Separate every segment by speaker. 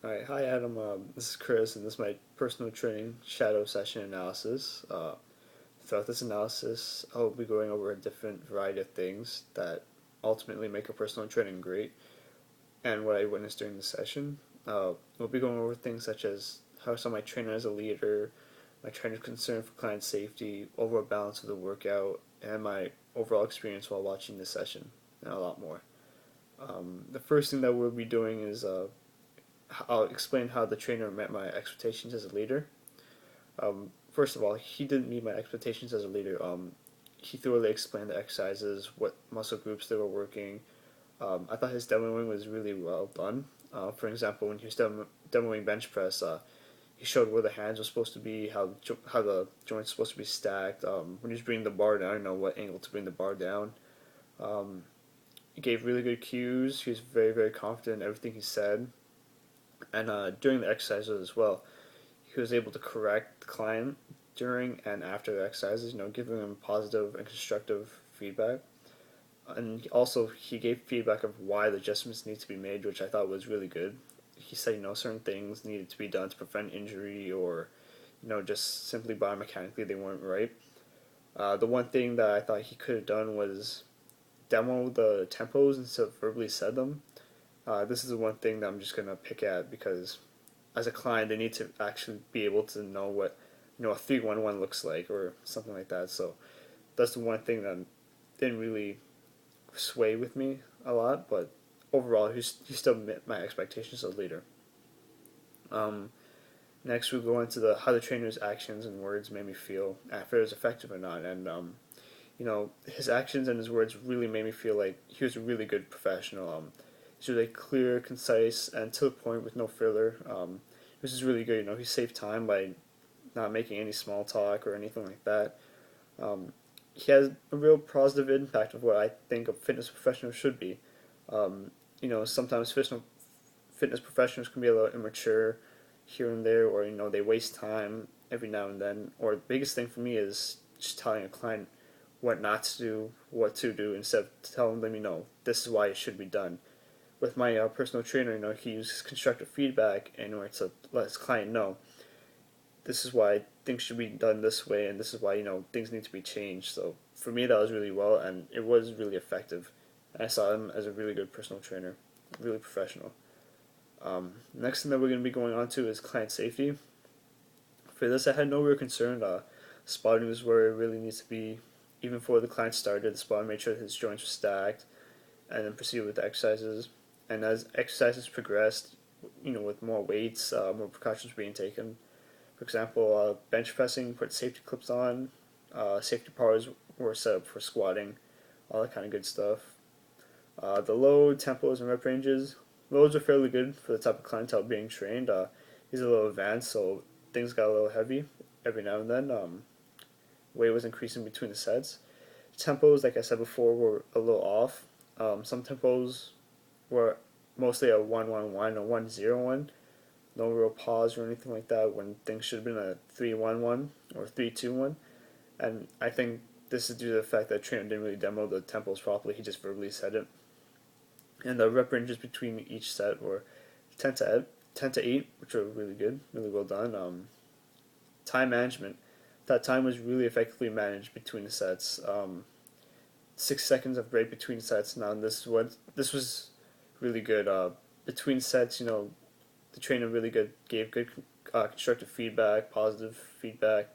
Speaker 1: Alright, hi Adam. This is Chris, and this is my personal training shadow session analysis. Throughout this analysis, I'll be going over a different variety of things that ultimately make a personal training great, and what I witnessed during the session. We'll be going over things such as how I saw my trainer as a leader, my trainer's concern for client safety, overall balance of the workout, and my overall experience while watching the session, and a lot more. The first thing that we'll be doing is I'll explain how the trainer met my expectations as a leader. First of all, he didn't meet my expectations as a leader. He thoroughly explained the exercises, what muscle groups they were working. I thought his demoing was really well done. For example, when he was demoing bench press, he showed where the hands were supposed to be, how the joints were supposed to be stacked. When he was bringing the bar down, what angle to bring the bar down. Um, he gave really good cues. He was very, very confident in everything he said. And during the exercises as well, he was able to correct the client during and after the exercises, giving them positive and constructive feedback. And also, he gave feedback of why the adjustments need to be made, which I thought was really good. He said, certain things needed to be done to prevent injury, or, just simply biomechanically they weren't right. The one thing that I thought he could have done was demo the tempos instead of verbally said them. This is the one thing that I'm just gonna pick at because as a client, they need to actually be able to know what a 3-1-1 looks like or something like that. So that's the one thing that didn't really sway with me a lot, but overall, he still met my expectations as a leader. Um, Next, we'll go into the how the trainer's actions and words made me feel, if it was effective or not. And his actions and his words really made me feel like he was a really good professional. He's really clear, concise, and to the point with no filler. Which is really good. He saved time by not making any small talk or anything like that. Um, he has a real positive impact of what I think a fitness professional should be. Sometimes fitness professionals can be a little immature here and there, or they waste time every now and then. Or the biggest thing for me is just telling a client what not to do, what to do, instead of telling them, this is why it should be done. With my personal trainer, he uses constructive feedback in order to let his client know this is why things should be done this way, and this is why things need to be changed. So for me, that was really well, and it was really effective. And I saw him as a really good personal trainer, really professional. Next thing that we're going to be going on to is client safety. For this, I had no real concern. Spotting was where it really needs to be. Even before the client started, the spotter made sure that his joints were stacked, and then proceeded with the exercises. And as exercises progressed, with more weights, more precautions being taken. For example, bench pressing, put safety clips on, safety bars were set up for squatting, all that kind of good stuff. The load, tempos, and rep ranges, loads are fairly good for the type of clientele being trained. He's a little advanced, so things got a little heavy every now and then. Weight was increasing between the sets. Tempos, like I said before, were a little off. Some tempos were mostly a 1-1-1 or 1-0-1. No real pause or anything like that when things should have been a 3-1-1 or 3-2-1. And I think this is due to the fact that trainer didn't really demo the tempos properly. He just verbally said it. And the rep ranges between each set were 10 to 8, which were really good, really well done. Time management. That time was really effectively managed between the sets. 6 seconds of break between sets. Now this was really good. Between sets, the trainer really gave good constructive feedback, positive feedback.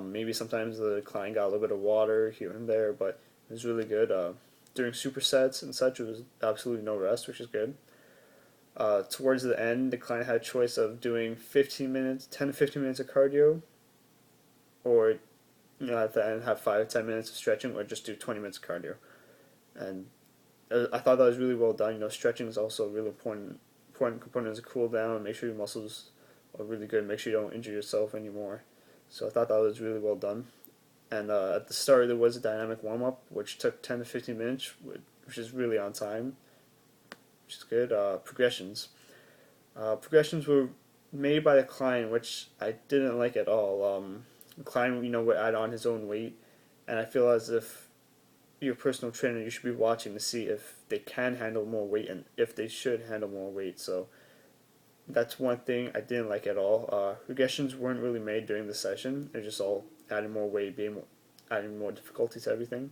Speaker 1: Maybe sometimes the client got a little bit of water here and there, but it was really good. During supersets and such, it was absolutely no rest, which is good. Towards the end, the client had a choice of doing 15 minutes, 10 to 15 minutes of cardio, or at the end have 5 to 10 minutes of stretching, or just do 20 minutes of cardio. And I thought that was really well done. Stretching is also a really important component as a cool down. Make sure your muscles are really good. Make sure you don't injure yourself anymore. So I thought that was really well done. And at the start, there was a dynamic warm up, which took 10 to 15 minutes, which is really on time, which is good. Progressions. Progressions were made by the client, which I didn't like at all. The client, would add on his own weight, and I feel as if your personal trainer, you should be watching to see if they can handle more weight and if they should handle more weight. So That's one thing I didn't like at all. Regressions weren't really made during the session. They're just all adding more weight, adding more difficulty to everything.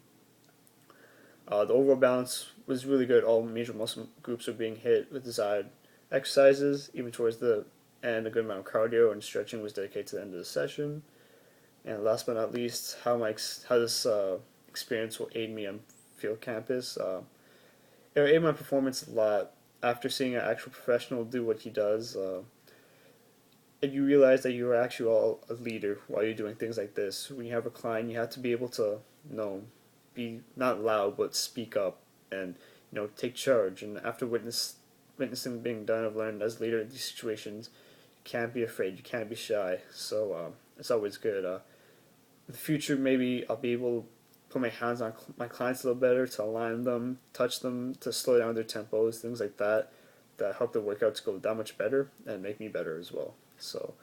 Speaker 1: The overall balance was really good. All major muscle groups were being hit with desired exercises. Even towards the end, a good amount of cardio and stretching was dedicated to the end of the session. And last but not least, how this experience will aid me on field campus. It will aid my performance a lot. After seeing an actual professional do what he does, and you realize that you're actually all a leader while you're doing things like this. When you have a client, you have to be able to, be not loud but speak up and take charge. And after witnessing being done, I've learned as a leader in these situations, you can't be afraid, you can't be shy. So it's always good. In the future, maybe I'll be able to put my hands on my clients a little better, to align them, touch them, to slow down their tempos, things like that, that help the workouts go that much better and make me better as well. So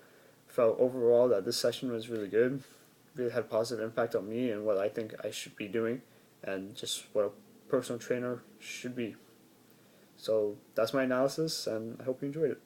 Speaker 1: I felt overall that this session was really good, really had a positive impact on me and what I think I should be doing and just what a personal trainer should be. So that's my analysis, and I hope you enjoyed it.